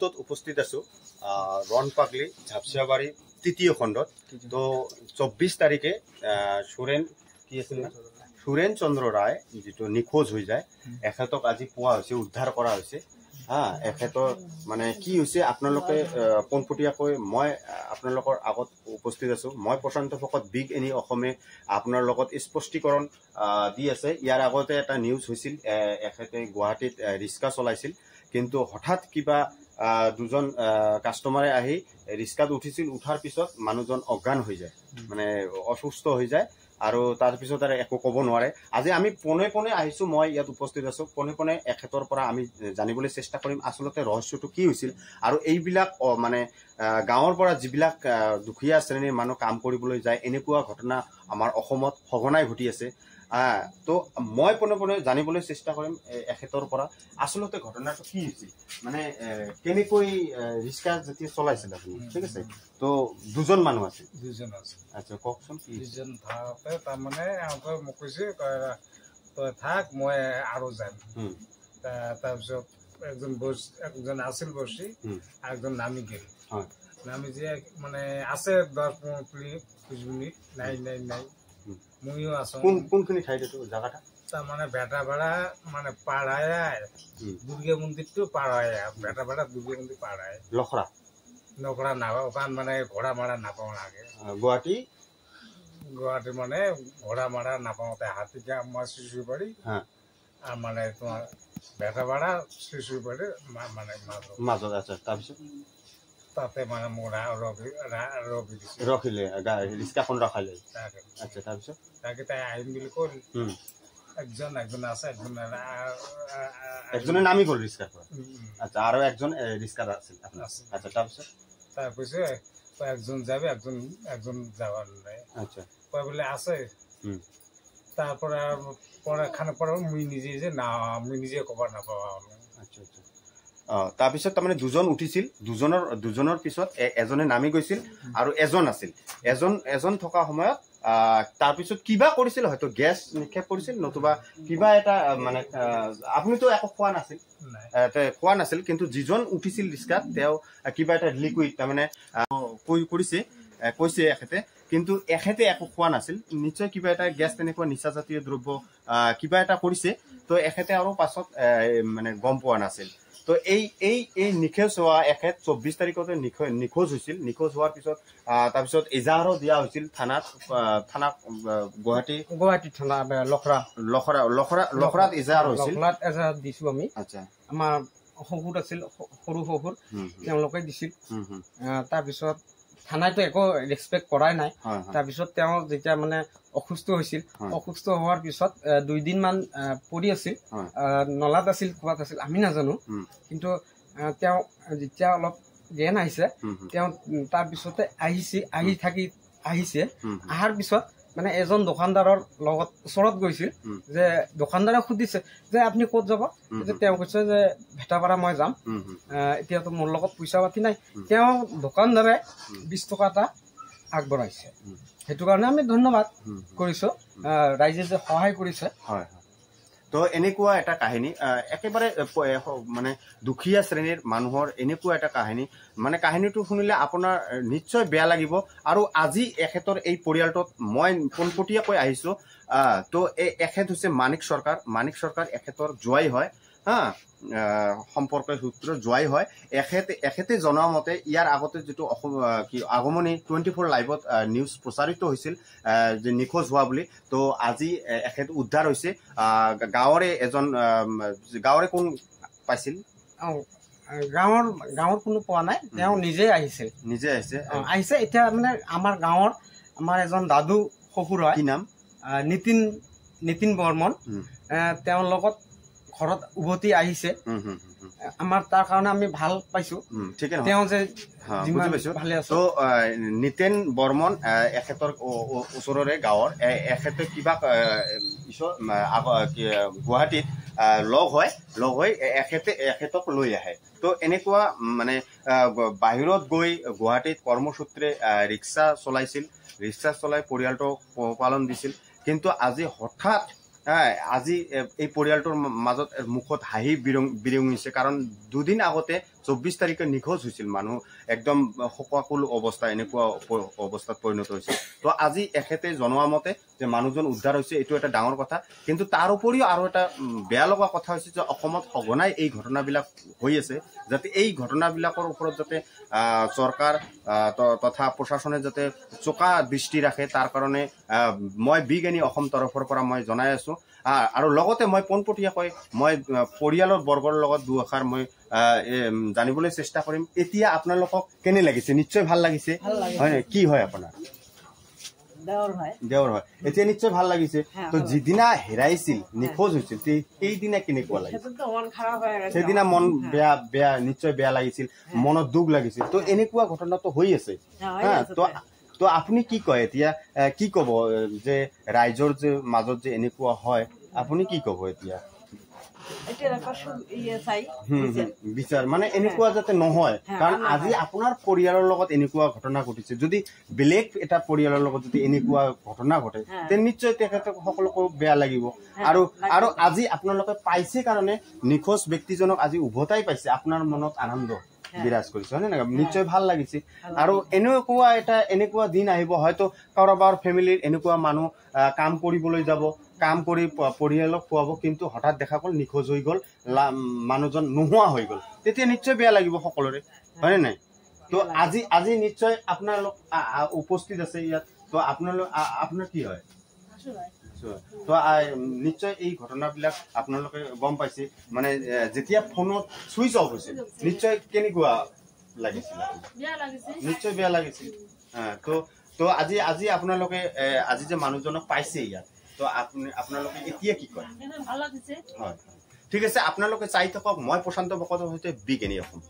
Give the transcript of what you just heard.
মুহূৰ্তত উপস্থিত আছো ৰনপাগলি ঝাপচিয়াবাৰী তৃতীয় খণ্ডত। তো 24 তাৰিখে সুৰেন চন্দ্ৰ ৰায় যিটো নিখোজ হৈ যায়, এখেতক আজি পোৱা হৈছে, উদ্ধাৰ কৰা হৈছে। এখেতৰ মানে কি হৈছে আপোনালোকে পোনপটীয়াকৈ মই আপোনালোকৰ আগত উপস্থিত আছো। মই প্ৰশান্ত ভকত বিগ এনি অসমে আপোনাৰ লগত স্পষ্টীকৰণ দি আছে। ইয়াৰ আগতে এটা নিউজ হৈছিল, এখেতে গুৱাহাটীত ৰিক্সা চলাইছিল, কিন্তু হঠাৎ কিবা দুজন কাষ্টমাৰে আহি ৰিক্সাত উঠিছিল, উঠাৰ পিছত মানুহজন অজ্ঞান হৈ যায়, মানে অসুস্থ হৈ যায়, আৰু তাৰপিছত আৰু একো ক'ব নোৱাৰে। আজি আমি পোনে পোনে আহিছো, মই ইয়াত উপস্থিত আছো, পোনে পোনে এখেতৰ পৰা আমি জানিবলৈ চেষ্টা কৰিম আচলতে ৰহস্যটো কি হৈছিল, আৰু এইবিলাক মানে গাঁৱৰ পৰা যিবিলাক দুখীয়া শ্ৰেণীৰ মানুহ কাম কৰিবলৈ যায়, এনেকুৱা ঘটনা আমাৰ অসমত সঘনাই ঘটি আছে। তো মই পোনে পোনে জানিবলৈ চেষ্টা কৰিম এখেতৰ পৰা আচলতে ঘটনাটো কি হৈছিল, মানে কেনেকৈ ৰিক্সা যেতিয়া চলাইছিল আপুনি। ঠিক আছে, তো দুজন মানুহ আছিল। আচ্ছা, কওকচোন। দুজন থাকোঁতে তাৰমানে সিহঁতে মোক কৈছে তই থাক, মই আৰু যাম। তাৰপিছত একজন আছিল বৰ্ষী, একজন নামি গেল। নামি যে মানে আছে 10-15 মিনিট নাই ময়ো আছো। কোনখিনি ঠাইত এইটো জায়গাটা? তাৰমানে বেটাপাৰা মানে পাড়ায় দুৰ্গা মন্দিৰটো পাড়ায়, বেটাপাড়া দুৰ্গা মন্দিৰ পাড়ায় নকৰা নাপাও, কাৰণ মানে ঘোড়া মাৰা নাপাও আগে। গুৱাহাটী মানে ঘোড়া মাৰা নাপাওতে হাতিকা আমাৰ শিশুৰ বাড়ি, আৰ মানে তোমাৰ বেটাপাড়া শিশুৰ বাড়ি মানে মাজত। আচ্ছা, তাৰপিছত তাতে মানে মোৰা ৰখিলে ৰিক্সাখন ৰখালে। আচ্ছা, তাৰপিছত তাকে তাই আহিম বুলি কল। একজন আছে, একজনে নামি গ'ল ৰিক্সাৰ পৰা। আচ্ছা, আৰু একজন ৰিক্সাত আছিল। আচ্ছা, তাৰপিছত তাই কৈছে একজন যাবে, একজন যাবার নাই। আচ্ছা, কয় বলে আছে। তারপরে খানা পরে মুই নিজে যে না, মুই নিজে কবার নাপাও। আচ্ছা আচ্ছা, তাৰপিছত তাৰমানে দুজন উঠিছিল, দুজনৰ পিছত এজনে নামি গৈছিল আৰু এজন আছিল। এজন থকা সময়ত তাৰপিছত কিবা কৰিছিল, হয়তো গেছ নিক্ষেপ কৰিছিল, নতুবা কিবা এটা মানে আপুনিতো একো খোৱা নাছিল, কিন্তু যিজন উঠিছিল ৰিক্সাত তেওঁ কিবা এটা লিকুইড তাৰমানে কৈছে এখেতে, কিন্তু এখেতে একো খোৱা নাছিল। নিশ্চয় কিবা এটা গেছ, তেনেকুৱা নিচাজাতীয় দ্ৰব্য কিবা এটা কৰিছে, তো এখেতে আৰু পাছত মানে গম পোৱা নাছিল। তো এই নিখোজ হোৱা এখেত 24 তাৰিখতে নিখোজ হৈছিল। নিখোজ হোৱাৰ পিছত তাৰপিছত এজাহাৰো দিয়া হৈছিল থানাত গুৱাহাটী থানা লখৰাত এজাহাৰ হৈছিল। এজাহাৰ দিছো আমি। আচ্ছা, আমাৰ শহুৰ আছিল, সৰু শহুৰ, তেওঁলোকে দিছিল। তাৰপিছত থানাইতো একো ৰেচপেক্ট কৰাই নাই। তাৰপিছত তেওঁ যেতিয়া মানে অসুস্থ হৈছিল, অসুস্থ হোৱাৰ পিছত 2 দিনমান পৰি আছিল, নলাত আছিল, ক'ৰবাত আছিল, আমি নাজানো। কিন্তু তেওঁ যেতিয়া অলপ জ্ঞান আহিছে, তেওঁ তাৰপিছতে আহিছে। অহাৰ পিছত মানে এজন দোকানদাৰৰ লগত ওচৰত গৈছিল, যে দোকানদাৰে সুধিছে যে আপুনি ক'ত যাব? তেওঁ কৈছে যে ভেটাপাৰা মই যাম, এতিয়াতো মোৰ লগত পইচা পাতি নাই। তেওঁ দোকানদাৰে 20 টকা এটা আগবঢ়াইছে। সেইটো কাৰণে আমি ধন্যবাদ কৰিছো, ৰাইজে যে সহায় কৰিছে। হয়, তো এনেকুৱা এটা কাহিনী, একেবাৰে মানে দুখীয়া শ্ৰেণীৰ মানুহৰ এনেকুৱা এটা কাহিনী, মানে কাহিনীটো শুনিলে আপোনাৰ নিশ্চয় বেয়া লাগিব। আৰু আজি এখেতৰ এই পৰিয়ালটোত মই পোনপটীয়াকৈ আহিছো। তো এখেত হৈছে মানিক সৰকাৰ এখেতৰ জোৱাই হয়, সম্পৰ্কৰ সূত্ৰৰ জোৱাই হয়। এখেতে জনোৱা মতে ইয়াৰ আগতে যিটো আগমনী 24 লাইভত নিউজ প্ৰচাৰিত হৈছিল যে নিখোজ হোৱা বুলি, তো আজি এখেত উদ্ধাৰ হৈছে। গাঁৱৰে কোন পাইছিল? গাঁৱৰ কোনো পোৱা নাই, তেওঁ নিজে আহিছে। এতিয়া মানে আমাৰ গাঁৱৰ আমাৰ এজন দাদু শহুৰ হয়, কি নাম? নীতিন বৰ্মন। তেওঁৰ লগত ঘৰত উভতি আহিছে। আমাৰ তাৰ কাৰণে আমি ভাল পাইছো। তেওঁ যে ভালে আছে। তো নীতিন বৰ্মন এখেতৰ ওচৰৰে গাঁৱৰ, এখেতে কিবা গুৱাহাটীত লগ হৈ এখেতক লৈ আহে। তো এনেকুৱা মানে বাহিৰত গৈ গুৱাহাটীত কৰ্মসূত্ৰে ৰিক্সা চলাই পৰিয়ালটো পোহপালন দিছিল। কিন্তু আজি হঠাৎ আজি এই পৰিয়ালটোৰ মাজত মুখত হাঁহি বিৰঙিছে, কাৰণ 2 দিন আগতে 24 তাৰিখে নিখোজ হৈছিল মানুহ একদম শোকাকুল অৱস্থা এনেকুৱা অৱস্থাত পৰিণত হৈছিল তো আজি এখেতে জনোৱা মতে যে মানুহজন উদ্ধাৰ হৈছে এইটো এটা ডাঙৰ কথা কিন্তু তাৰ উপৰিও আৰু এটা বেয়া লগা কথা হৈছে যে অসমত সঘনাই এই ঘটনাবিলাক হৈ আছে যাতে এই ঘটনাবিলাকৰ ওপৰত যাতে চৰকাৰ তথা প্ৰশাসনে যাতে চোকা দৃষ্টি ৰাখে তাৰ কাৰণে মই বিজ্ঞানী অসম তৰফৰ পৰা মই জনাই আছো আৰু লগতে মই পোনপটীয়াকৈ মই পৰিয়ালৰ বৰ্গৰ লগত দুআষাৰ মই জানিবলৈ চেষ্টা কৰিম এতিয়া আপোনালোকক কেনে লাগিছে নিশ্চয় ভাল লাগিছে হয় কি হয় আপোনাৰ দেওৰ হয় এতিয়া নিশ্চয় ভাল লাগিছে তো যিদিনা হেৰাইছিল নিখোজ হৈছিল সেইদিনা কেনেকুৱা লাগিছিল সেইদিনা মন বেয়া নিশ্চয় বেয়া লাগিছিল মনত দুখ লাগিছিল তো এনেকুৱা ঘটনাটো হৈ আছে তো আপুনি কি কয় এতিয়া কি কব যে ৰাইজৰ যে মাজত যে এনেকুৱা হয় আপুনি কি কব এতিয়া বিচাৰ মানে এনেকুৱা যাতে নহয় কাৰণ আজি আপোনাৰ পৰিয়ালৰ লগত এনেকুৱা ঘটনা ঘটিছে যদি বেলেগ এটা পৰিয়ালৰ লগত যদি এনেকুৱা ঘটনা ঘটে তেন্তে নিশ্চয় তেখেতক সকলোকে বেয়া লাগিব আৰু আজি আপোনালোকে পাইছে কাৰণে নিখোজ ব্যক্তিজনক আজি উভতাই পাইছে আপোনাৰ মনত আনন্দ বিৰাজ কৰিছে হয় নে নিশ্চয় ভাল লাগিছে আৰু এনেকুৱা দিন আহিব হয়তো কাৰোবাৰ ফেমিলিৰ এনেকুৱা মানুহ কাম কৰিবলৈ যাব কাম কৰি পৰিয়ালক খুৱাব কিন্তু হঠাৎ দেখা গ'ল নিখোজ হৈ গ'ল মানুহজন নোহোৱা হৈ গ'ল তেতিয়া নিশ্চয় বেয়া লাগিব সকলোৰে হয় নে নাই তো আজি নিশ্চয় আপোনালোক উপস্থিত আছে ইয়াত তো আপোনাৰ কি হয় তো নিশ্চয় এই ঘটনাবিলাক আপোনালোকে গম পাইছে মানে যেতিয়া ফোনত চুইচ অফ হৈছিল নিশ্চয় কেনেকুৱা লাগিছিল নিশ্চয় বেয়া লাগিছিল তো আজি আপোনালোকে আজি যে মানুহজনক পাইছে ইয়াত তো আপোনালোকে এতিয়া কি কয় হয় ঠিক আছে আপোনালোকে চাই থাকক মই প্ৰশান্ত ভকতৰ সৈতে বিজ্ঞানী অসম।